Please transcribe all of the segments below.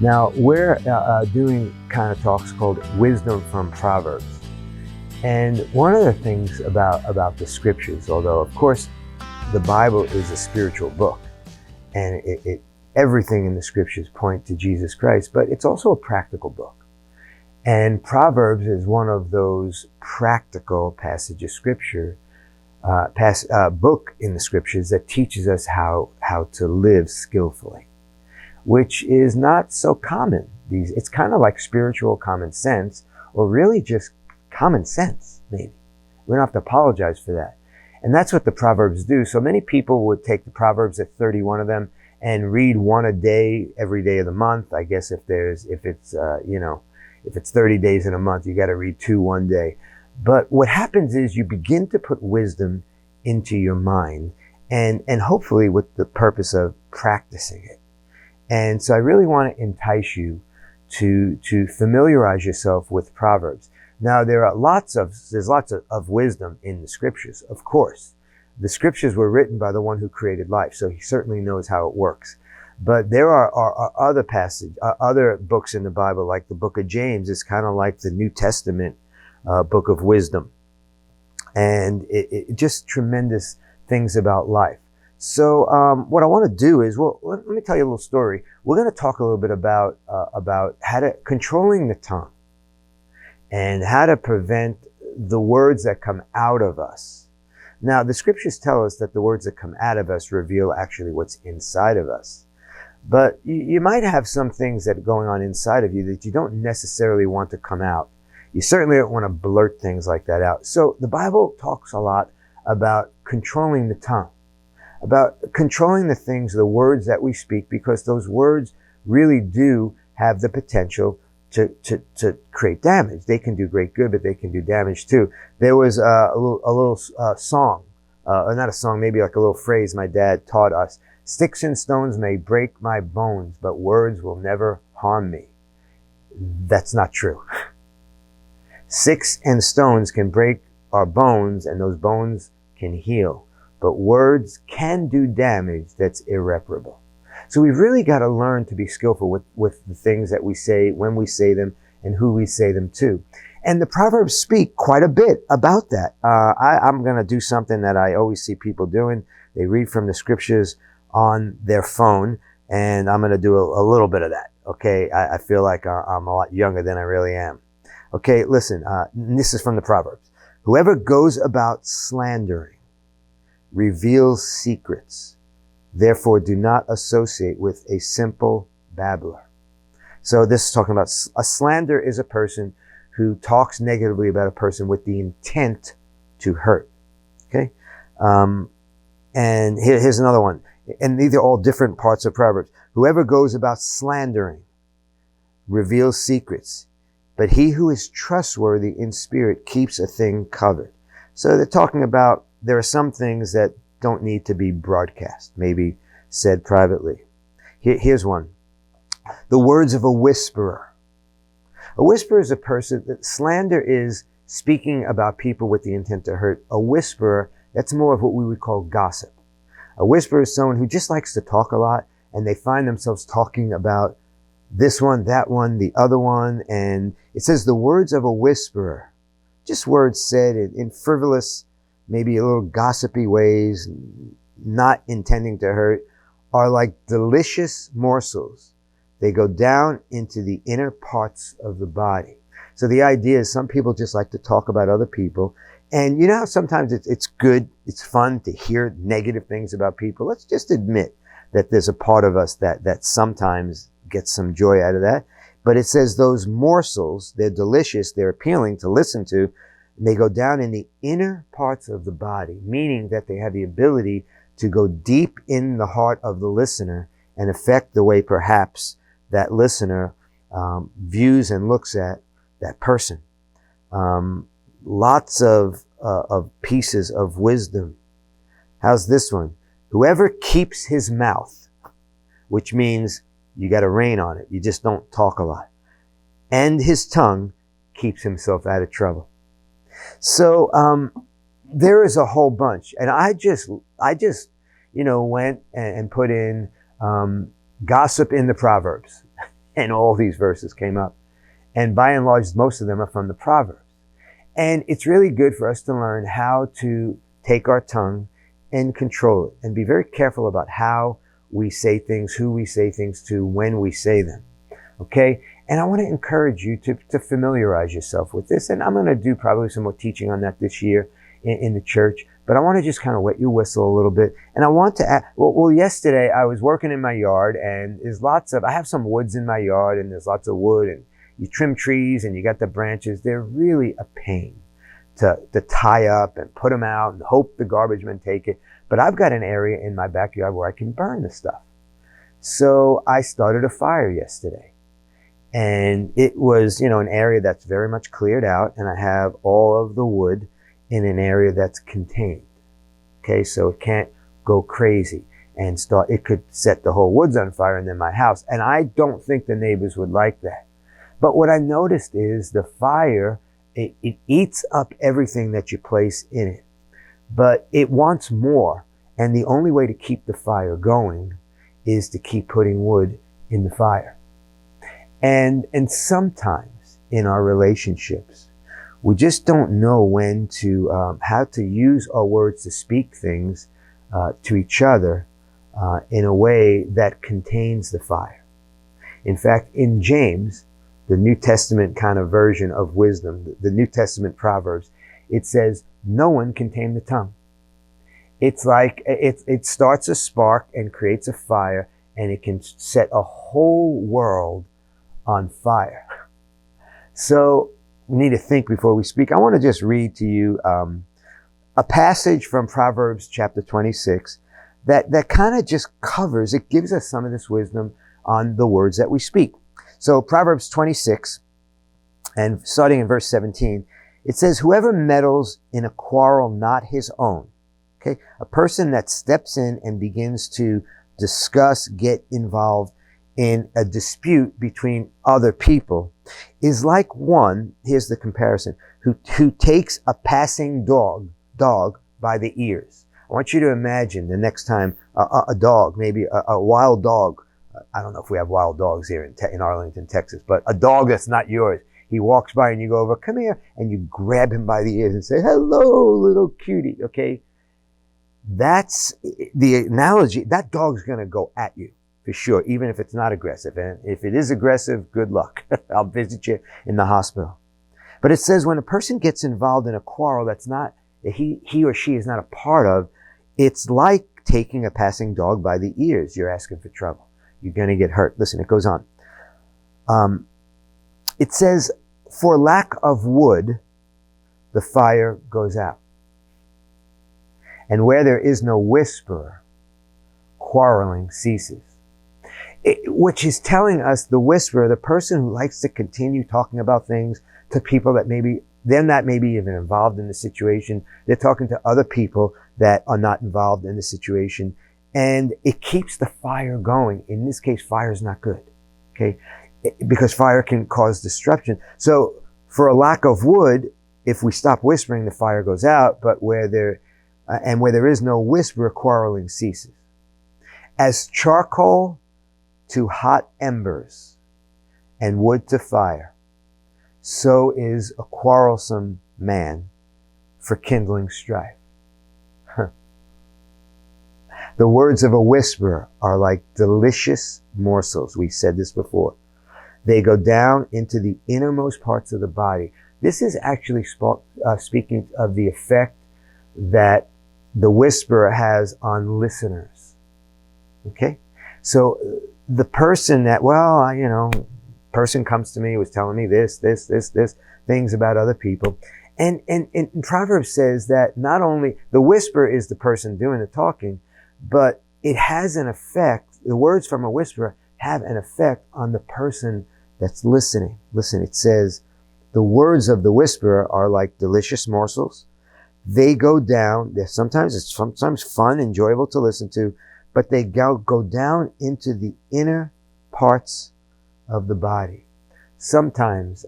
Now, we're doing kind of talks called Wisdom from Proverbs. And one of the things about the scriptures, although of course the Bible is a spiritual book, and everything in the scriptures point to Jesus Christ, but it's also a practical book. And Proverbs is one of those practical passage of scripture, book in the scriptures that teaches us how to live skillfully, which is not so common. It's kind of like spiritual common sense, or really just common sense, maybe. We don't have to apologize for that. And that's what the Proverbs do. So many people would take the Proverbs, at 31 of them, and read one a day every day of the month. I guess if it's 30 days in a month, you got to read 2 one day. But what happens is you begin to put wisdom into your mind, and hopefully with the purpose of practicing it. And so I really want to entice you to familiarize yourself with Proverbs. Now, there's lots of wisdom in the scriptures, of course. The scriptures were written by the one who created life, so he certainly knows how it works. But there are other books in the Bible, like the book of James. It's kind of like the New Testament book of wisdom. And it just tremendous things about life. So what I want to do is, let me tell you a little story. We're going to talk a little bit about controlling the tongue, and how to prevent the words that come out of us. Now, the scriptures tell us that the words that come out of us reveal actually what's inside of us. But you might have some things that are going on inside of you that you don't necessarily want to come out. You certainly don't want to blurt things like that out. So the Bible talks a lot about controlling the tongue, about controlling the things, the words that we speak, because those words really do have the potential to create damage. They can do great good, but they can do damage too. There was a little song, or not a song, maybe like a little phrase my dad taught us. Sticks and stones may break my bones, but words will never harm me. That's not true. Sticks and stones can break our bones, and those bones can heal. But words can do damage that's irreparable. So we've really got to learn to be skillful with the things that we say, when we say them, and who we say them to. And the Proverbs speak quite a bit about that. I'm going to do something that I always see people doing. They read from the scriptures on their phone, and I'm going to do a little bit of that. Okay, I feel like I'm a lot younger than I really am. Okay, listen, this is from the Proverbs. Whoever goes about slandering reveals secrets. Therefore, do not associate with a simple babbler. So this is talking about a slander is a person who talks negatively about a person with the intent to hurt. Okay? And here's another one. And these are all different parts of Proverbs. Whoever goes about slandering reveals secrets, but he who is trustworthy in spirit keeps a thing covered. So they're talking about there are some things that don't need to be broadcast, maybe said privately. Here's one. The words of a whisperer. A whisperer is a person that slander is speaking about people with the intent to hurt. A whisperer, that's more of what we would call gossip. A whisperer is someone who just likes to talk a lot, and they find themselves talking about this one, that one, the other one. And it says the words of a whisperer, just words said in frivolous, maybe a little gossipy ways, not intending to hurt, are like delicious morsels. They go down into the inner parts of the body. So the idea is some people just like to talk about other people. And you know how sometimes it's good, it's fun to hear negative things about people. Let's just admit that there's a part of us that sometimes gets some joy out of that. But it says those morsels, they're delicious, they're appealing to listen to. They go down in the inner parts of the body, meaning that they have the ability to go deep in the heart of the listener and affect the way perhaps that listener views and looks at that person. Lots of pieces of wisdom. How's this one? Whoever keeps his mouth, which means you got to rein on it. You just don't talk a lot. And his tongue keeps himself out of trouble. So there is a whole bunch, and I just went and put in gossip in the Proverbs, And all these verses came up. And by and large, most of them are from the Proverbs. And it's really good for us to learn how to take our tongue and control it and be very careful about how we say things, who we say things to, when we say them. Okay? And I want to encourage you to familiarize yourself with this. And I'm going to do probably some more teaching on that this year in the church. But I want to just kind of wet your whistle a little bit. And I want to add, well, yesterday I was working in my yard, and I have some woods in my yard, and there's lots of wood, and you trim trees and you got the branches. They're really a pain to tie up and put them out and hope the garbage men take it. But I've got an area in my backyard where I can burn the stuff. So I started a fire yesterday. And it was, an area that's very much cleared out, and I have all of the wood in an area that's contained. Okay, so it can't go crazy and it could set the whole woods on fire and then my house. And I don't think the neighbors would like that. But what I noticed is the fire, it eats up everything that you place in it. But it wants more. And the only way to keep the fire going is to keep putting wood in the fire. And sometimes in our relationships, we just don't know when to, how to use our words to speak things to each other in a way that contains the fire. In fact, in James, the New Testament kind of version of wisdom, the New Testament Proverbs, it says, no one can tame the tongue. It's like it starts a spark and creates a fire, and it can set a whole world on fire. So we need to think before we speak. I want to just read to you a passage from Proverbs chapter 26 that kind of just covers, it gives us some of this wisdom on the words that we speak. So Proverbs 26, and starting in verse 17, it says, whoever meddles in a quarrel not his own, okay, a person that steps in and begins to discuss, get involved in a dispute between other people, is like one, here's the comparison, who takes a passing dog by the ears. I want you to imagine the next time a dog, maybe a wild dog, I don't know if we have wild dogs here in Arlington, Texas, but a dog that's not yours, he walks by and you go over, come here, and you grab him by the ears and say, hello, little cutie, okay? That's the analogy. That dog's going to go at you. For sure, even if it's not aggressive. And if it is aggressive, good luck. I'll visit you in the hospital. But it says when a person gets involved in a quarrel that's not, he or she is not a part of, it's like taking a passing dog by the ears. You're asking for trouble. You're going to get hurt. Listen, it goes on. It says, for lack of wood, the fire goes out. And where there is no whisperer, quarreling ceases. Which is telling us the whisperer, the person who likes to continue talking about things to people that they're not maybe even involved in the situation. They're talking to other people that are not involved in the situation. And it keeps the fire going. In this case, fire is not good. Okay? Because fire can cause destruction. So for a lack of wood, if we stop whispering, the fire goes out. But where there is no whisper, quarreling ceases. As charcoal to hot embers and wood to fire, so is a quarrelsome man for kindling strife. The words of a whisperer are like delicious morsels. We said this before. They go down into the innermost parts of the body. This is actually speaking of the effect that the whisperer has on listeners. Okay? So the person that, person comes to me, was telling me this, things about other people. And Proverbs says that not only the whisperer is the person doing the talking, but it has an effect. The words from a whisperer have an effect on the person that's listening. Listen, it says, the words of the whisperer are like delicious morsels. They go down. It's sometimes fun, enjoyable to listen to, but they go down into the inner parts of the body. Sometimes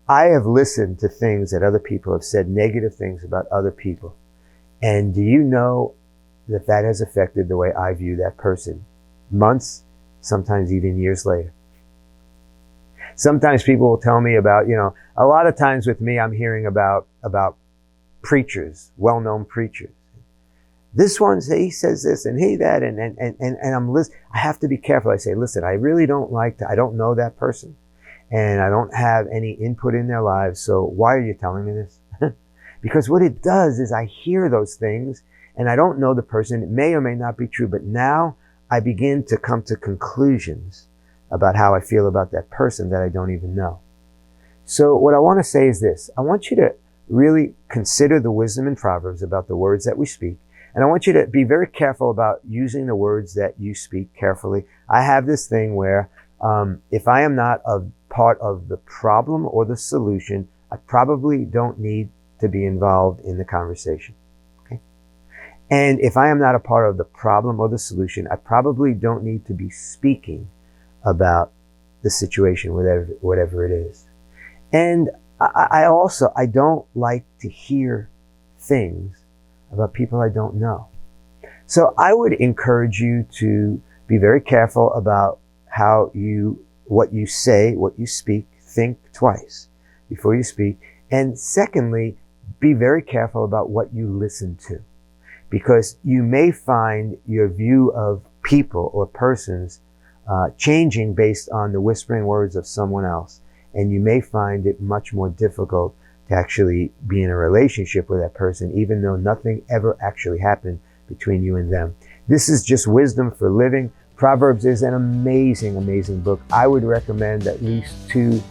I have listened to things that other people have said, negative things about other people. And do you know that has affected the way I view that person months, sometimes even years later? Sometimes people will tell me about, a lot of times with me, I'm hearing about preachers, well-known preachers. This one, he says this and he that, and I'm listening. I have to be careful. I say, listen, I really don't I don't know that person, and I don't have any input in their lives, so why are you telling me this? Because what it does is I hear those things, and I don't know the person. It may or may not be true, but now I begin to come to conclusions about how I feel about that person that I don't even know. So what I want to say is this. I want you to really consider the wisdom in Proverbs about the words that we speak. And I want you to be very careful about using the words that you speak carefully. I have this thing where if I am not a part of the problem or the solution, I probably don't need to be involved in the conversation. Okay? And if I am not a part of the problem or the solution, I probably don't need to be speaking about the situation, whatever it is. And I don't like to hear things about people I don't know. So I would encourage you to be very careful about what you say, what you speak. Think twice before you speak. And secondly, be very careful about what you listen to, because you may find your view of people or persons changing based on the whispering words of someone else. And you may find it much more difficult to actually be in a relationship with that person, even though nothing ever actually happened between you and them. This is just wisdom for living. Proverbs is an amazing, amazing book. I would recommend at least two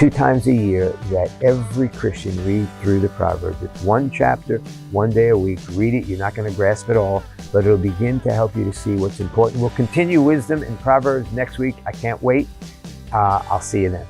times a year that every Christian read through the Proverbs. It's one chapter, one day a week. Read it. You're not going to grasp it all, but it'll begin to help you to see what's important. We'll continue wisdom in Proverbs next week. I can't wait. I'll see you then.